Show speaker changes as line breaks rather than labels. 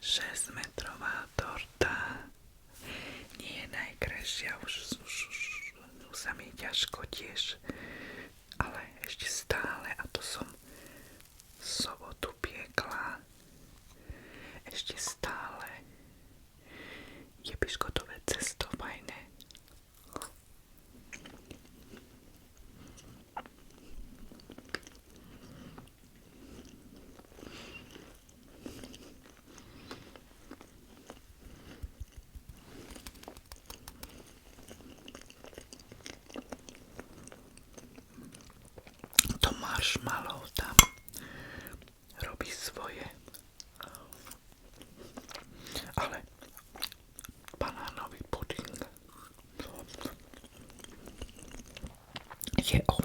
6-metrová torta nie je najkrajšia, už sa mi ťažko tiež, ale ešte stále, a to som v sobotu piekla, ešte stále je biškotové cesto fajné. To marshmallow tam robí svoje, ale banánový puding je o